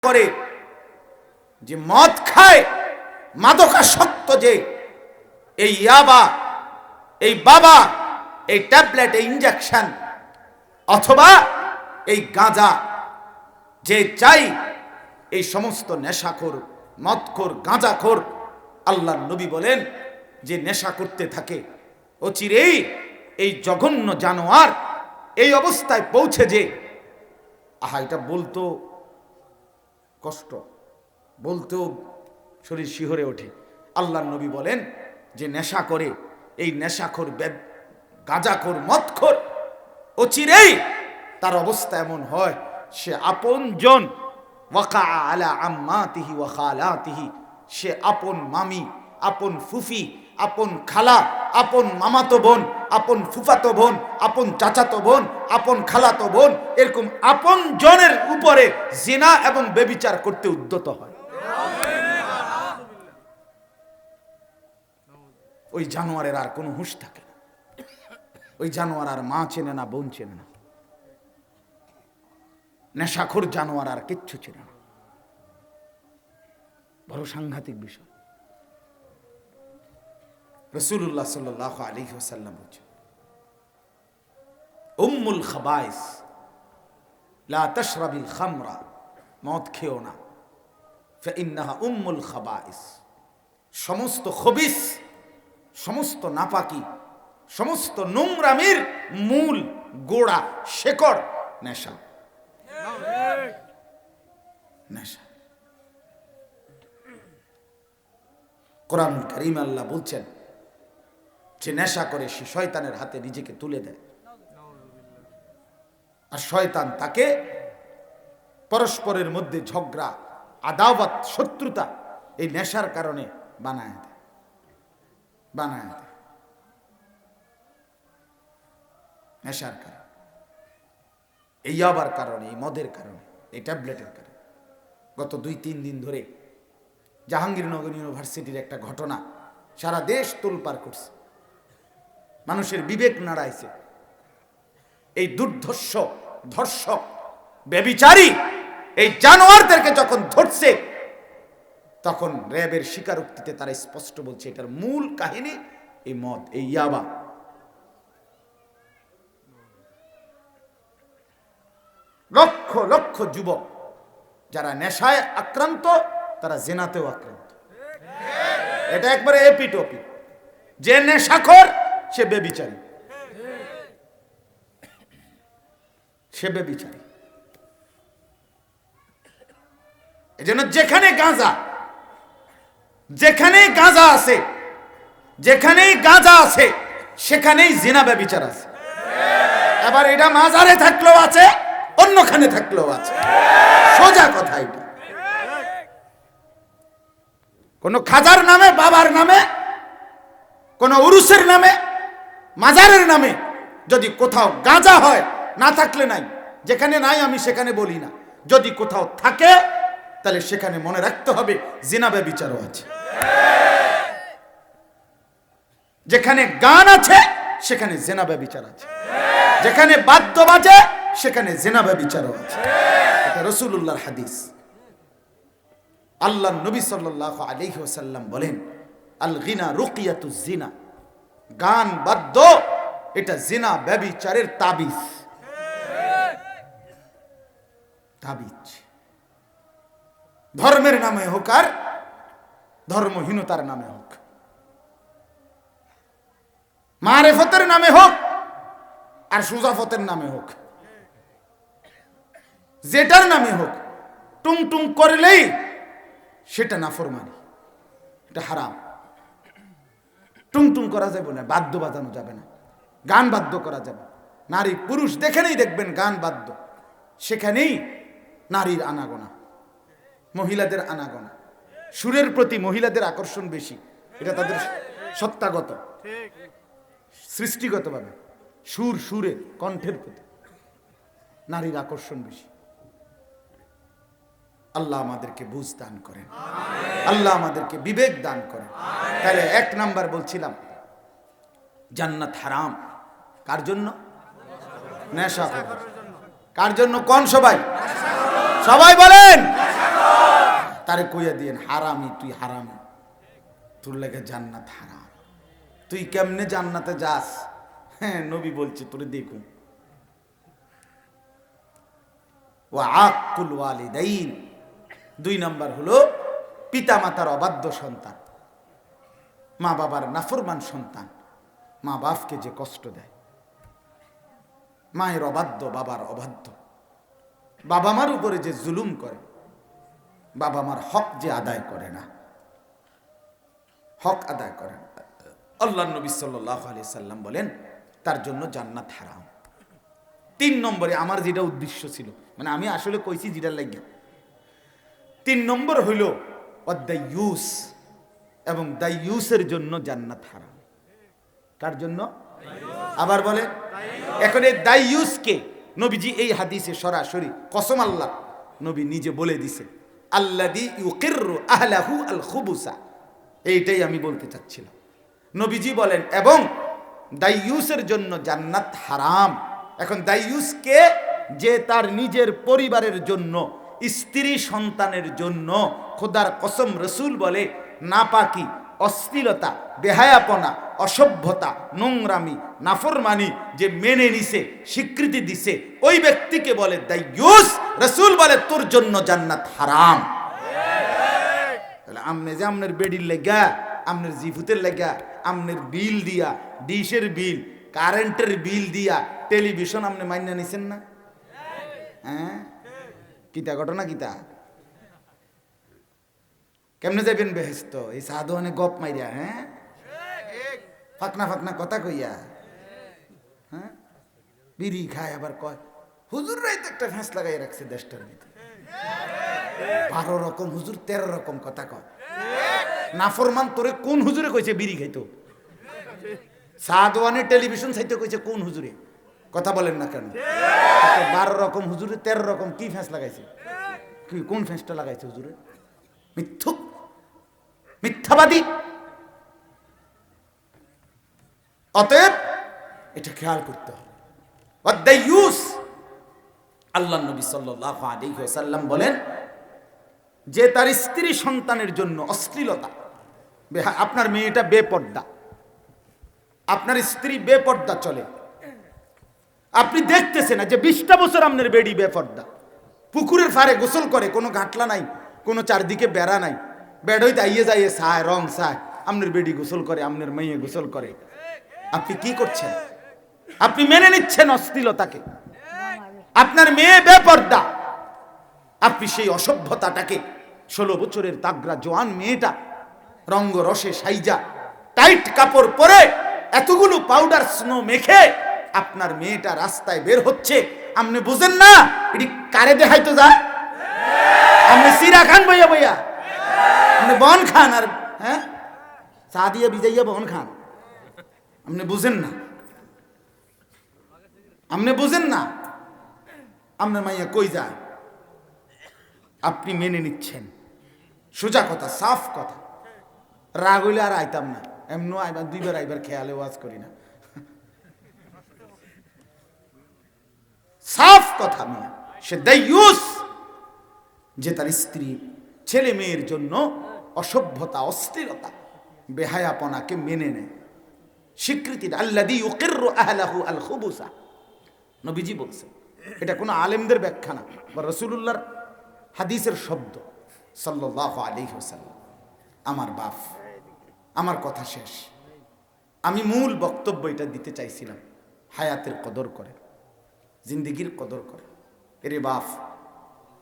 করে যে মদ খায়, মাদকাসক্ত যে এই ইয়াবা, এই বাবা, এই ট্যাবলেট, এই ইনজেকশন অথবা এই গাঁজা যে চাই, এই সমস্ত নেশাখোর, মদখোর, গাঁজাখোর, আল্লাহর নবী বলেন যে নেশা করতে থাকে অচিরেই এই জঘন্য জানোয়ার এই অবস্থায় পৌঁছে যে এটা বলতো কষ্ট, বলতেও শরীর শিহরে ওঠে। আল্লাহর নবী বলেন যে নেশা করে এই নেশাখোর, গাঁজাখোর, মদখোর অচিরেই তার অবস্থা এমন হয় সে আপনজন ওয়াকা আলা আম্মাতিহি ওয়া খালাতিহি, সে আপন মামি, আপন ফুফি, আপন খালা, আপন মামাতো বোন, আপন ফুফাতো বোন, আপন চাচাতো বোন, আপন খালাতো বোন, এরকম আপন জনের উপরে জিনা এবং ব্যভিচার করতে উদ্যত হয়। ওই জানোয়ারের আর কোনো হুঁশ থাকে না। ওই জানোয়ার আর মা চেনে না, বোন চেনে না। নেশাখোর জানোয়ার আর কিচ্ছু চেনে না। বড় সাংঘাতিক বিষয়। রাসূলুল্লাহ সাল্লাল্লাহু আলাইহি ওয়াসাল্লাম বলেছেন, উম্মুল খাবাইস লা তাশরাবিল খামরা, মদ খেও না, ফাইন্নাহা উম্মুল খাবাইস। সমস্ত খবিস, সমস্ত নাপাকি, সমস্ত নোংরামির মূল, গোড়া, শেকড় নেশা। নেশা। কোরআনুল কারীম আল্লাহ বলছেন যে নেশা করে সে শয়তানের হাতে নিজেকে তুলে দেয়, আর শয়তান তাকে পরস্পরের মধ্যে ঝগড়া, আদাওয়াত, শত্রুতা এই নেশার কারণে বানায় দেয়। নেশার কারণে, এই ইয়াবার কারণে, এই মদের কারণে, এই ট্যাবলেটের কারণে। গত 2-3 দিন ধরে জাহাঙ্গীরনগর ইউনিভার্সিটির একটা ঘটনা সারা দেশ তোলপাড় করছে, মানুষের বিবেক নাড়াইছে। এই দুর্ধর্ষ, ধর্ষক, ব্যভিচারী এই জানোয়ারদেরকে যখন ধরছে, তখন র্যাবের স্বীকারোক্তিতে তারা স্পষ্ট বলছে এটার মূল কাহিনী এই মদ, এই ইয়াবা। লক্ষ লক্ষ যুবক যারা নেশায় আক্রান্ত, তারা জেনাতেও আক্রান্ত। এটা একবারে এপিটপি। যে নেশাখোর সে ব্যভিচারী, সে ব্যভিচারী। এজন্য যেখানেই গাঁজা আছে, যেখানেই গাঁজা আছে সেখানেই জিনা ব্যভিচার আছে। এবার এটা মাজারে থাকলেও আছে, অন্যখানে থাকলেও আছে। সোজা কথা এটা। কোন খাজার নামে, বাবার নামে, কোন উরুসের নামে, মাজারের নামে যদি কোথাও গাঁজা হয়, না থাকলে নাই, যেখানে নাই আমি সেখানে বলি না, যদি কোথাও থাকে তাহলে সেখানে মনে রাখতে হবে জিনা ব্যভিচারও আছে। যেখানে গান আছে সেখানে জিনা ব্যভিচার আছে, যেখানে বাদ্য বাজে সেখানে জিনা ব্যভিচারও আছে। এটা রাসূলুল্লাহর হাদিস। আল্লাহর নবী সাল্লাল্লাহু আলাইহি ওয়াসাল্লাম বলেন, আল গিনা রুকিয়াতুজ জিনা, গান বাদ্য এটা জিনা ব্যভিচারের তাবিজ। তাবিজ ধর্মের নামে হোক আর ধর্মহীনতার নামে হোক, মারেফতের নামে হোক আর সুজাফতের নামে হোক, যেটার নামে হোক, টুং টুং করলেই সেটা নাফরমানি, এটা হারাম। টুং টুং করা যাবে না, বাদ্য বাজানো যাবে না, গান বাদ্য করা যাবে। নারী পুরুষ যেখানেই দেখবেন গান বাদ্য, সেখানেই নারীর আনাগোনা, মহিলাদের আনাগোনা। সুরের প্রতি মহিলাদের আকর্ষণ বেশি, এটা তাদের সত্তাগত, সৃষ্টিগতভাবে সুরের কণ্ঠের প্রতি নারীর আকর্ষণ বেশি। আল্লাহ আমাদেরকে বুঝ দান করেন, আল্লাহ আমাদেরকে বিবেক দান করেন। তাহলে 1 নাম্বার বলছিলাম, জান্নাত হারাম কার জন্য? নেশাখোর। কার জন্য? কোন? সবাই বলেন। তারে কইয়া দিয়েন হারামি, তুই হারামি, তোর লেগে জান্নাত হারাম, তুই কেমনে জান্নাতে যাস? হ্যাঁ, নবী বলছে তোরে দেখুন। ওয়া আকুল ওয়ালিদাইন, 2 নাম্বার হলো পিতা মাতার অবাধ্য সন্তান, মা বাবার নাফরমান সন্তান, মা বাপকে যে কষ্ট দেয়, মায়ের অবাধ্য, বাবার অবাধ্য, বাবা মার উপরে যে জুলুম করে, বাবা মার হক যে আদায় করে না, হক আদায় করে না, আল্লাহ নবী সাল্লাল্লাহু আলাইহি সাল্লাম বলেন তার জন্য জান্নাত হারাম। 3 নম্বরে আমার যেটা উদ্দেশ্য ছিল, মানে আমি আসলে কইছি যেটা লাগিয়া, 3 নম্বর হইল অদায়ুস, এবং দায়ুসের জন্য জান্নাত হারাম। কার জন্য? আবার বলে। এখন এই দায়ুসকে নবীজি এই হাদিসে সরাসরি কসম আল্লাহ নবী নিজে বলে দিছে, আল্লাযী ইউকিররু আহলাহু আল খুবুসা। এইটাই আমি বলতে চাচ্ছিলাম। নবীজি বলেন এবং দায়ুসের জন্য জান্নাত হারাম। এখন দায়ুসকে, যে তার নিজের পরিবারের জন্য, স্ত্রী সন্তানের জন্য খোদার কসম রসুল বলে নাপাকি, অশ্লীলতা, বেহায়াপনা, অসভ্যতা, নোংরামি, নাফরমানি যে মেনে নিছে, স্বীকৃতি দিছে, ওই ব্যক্তিকে বলে দায়ুস। রসুল বলে তোর জন্য জান্নাত হারাম। তাহলে আমনে যে আমনের বেডির লেগা, আমনের জিফুতের লেগা, আমনের বিল দিয়া, ডিশের বিল, কারেন্টের বিল দিয়া টেলিভিশন আপনি মাইনা নিছেন না? হ্যাঁ, কিতা ঘটনা কিতা? কেমনে যাবেন বেহেস্ত? এই সাধনে গপ মাইরা, হ্যাঁ, ফাকনা ফাকনা কথা কইয়া, হ্যাঁ, বিড়ি খায় আবার কয় হুজুর রাইতে একটা ফ্যাঁস লাগাই রাখছে দেশটার ভিতরে। 12 রকম হুজুর, 13 রকম কথা কয়। নাফরমান তোরে কোন হুজুরে কইছে বিড়ি খাইতো? সাদওয়ানে টেলিভিশন চাইতে কইছে কোন হুজুরে? কথা বলেন না কেন? 12 রকম হুজুরে 13 রকম কি ফ্যাঁস লাগাইছে? কি কোন ফ্যাঁসটা লাগাইছে হুজুরে? মিথ্যুক, মিথ্যাবাদী। অতএব এটা খেয়াল করতে হবে। ওয়াদায়ুস, আল্লাহ নবী সাল্লাল্লাহু আলাইহি ওয়াসাল্লাম বলেন যে তার স্ত্রী সন্তানের জন্য অশ্লীলতা, আপনার মেয়েটা বেপর্দা, আপনার স্ত্রী বেপর্দা চলে, আপনি দেখতেছেন না যে 20টা বছর আপনার বেডি বেপর্দা, পুকুরের ফারে গোসল করে, কোনো গাঁটলা নাই, কোনো চারদিকে বেড়া নাই, বেড়ই দাইয়ে যাইয়ে চায়, রং চায়, আপনার বেডি গোসল করে, আপনার মেয়ে গোসল করে, আপনি কি করছেন? আপনি মেনে নিচ্ছেন অশ্লীলতাকে। আপনার মেয়ে বেপর্দা, আপনি সেই অসভ্যতাটাকে, 16 বছরের তাগড়া জোয়ান মেয়েটা রঙ্গ রসে সাইজা টাইট কাপড় পরে এতগুলো পাউডার স্নো মেখে আপনার মেয়েটা রাস্তায় বের হচ্ছে, আপনি বুঝেন না এটি কারে দেখাইতো যায়? আপনি সিরা খান বইয়া বইয়া, আপনি বন খান, আর হ্যাঁ চা দিয়ে ভিজাইয়া বন খান, আপনি বুঝেন না, আপনি বুঝেন না আপনার মাইয়া কই যায়, আপনি মেনে নিচ্ছেন। সোজা কথা, সাফ কথা। রাগ হইলে আর আইতাম না, এমন আইবার 2বার আইবার খেয়ালে ওয়াজ করি না, সাফ কথা। মেয়ে সে দায়ুস, যে তার স্ত্রী ছেলে মেয়ের জন্য অসভ্যতা, অশ্লীলতা, বেহায়াপনাকে মেনে নেয়, স্বীকৃতি। আল্লাযী ইউকিররু আহলাহু আল খুবুসা, নবীজি বলছেন। এটা কোনো আলেমদের ব্যাখ্যা না, বা রাসূলুল্লাহর হাদিসের শব্দ সাল্লাল্লাহু আলাইহি ওয়াসাল্লাম। আমার বাপ, আমার কথা শেষ। আমি মূল বক্তব্য এটা দিতে চাইছিলাম, হায়াতের কদর করে, জিন্দেগির কদর করে। এরে বাপ,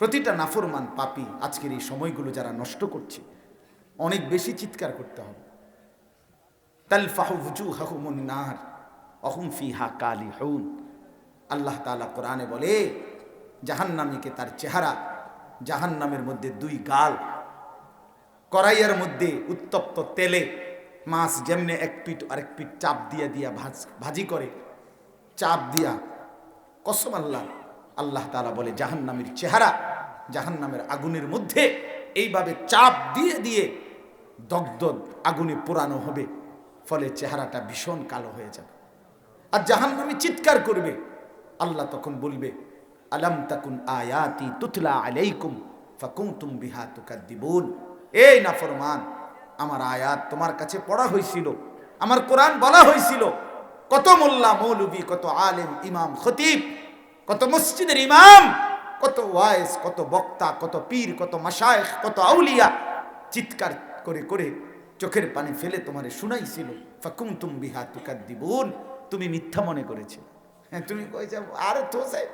প্রতিটা নাফরমান পাপী আজকের এই সময়গুলো যারা নষ্ট করছে, অনেক বেশি চিৎকার করতে হবে। তালফাহু ওয়ুজুহাহুমুন নার ওয়া হুম ফিহা কালিহুন। আল্লাহ তাআলা কোরআনে বলে জাহান্নামীকে তার চেহারা, জাহান্নামের মধ্যে 2 গাল, কড়াইয়ের মধ্যে উত্তপ্ত তেলে মাছ যেমনে এক পিঠ আরেক পিঠ চাপ দিয়া দিয়া ভাজি করে, চাপ দিয়া, কসম আল্লাহ, আল্লাহ তাআলা বলে জাহান্নামের চেহারা জাহান্নামের আগুনের মধ্যে এইভাবে চাপ দিয়ে দিয়ে দগ্ধ আগুনে পোড়ানো হবে, ফলে চেহারাটা ভীষণ কালো হয়ে যাবে। আর জাহান্নামী চিৎকার করবে, আল্লাহ তখন বলবে আলাম তাকুন আয়াতি তুতলা আলাইকুম ফাকুনতুম বিহা তুকাদ্দিবুন। এই নাফরমান, আমার আয়াত তোমার কাছে পড়া হয়েছিল, আমার কোরআন বলা হয়েছিল, কত মোল্লা মৌলবী, কত আলেম ইমাম খতিব, কত মসজিদের ইমাম, কত ওয়াইজ, কত বক্তা, কত পীর, কত মাশায়েখ, কত আউলিয়া চিৎকার করে করে চোখের পানি ফেলে তোমারে শুনাইছিল। ফাকুনতুম বিহা তুকাদ্দিবুন, তুমি মিথ্যা মনে করেছিলে। হ্যাঁ, তুমি কইছো আরে তো সাহেব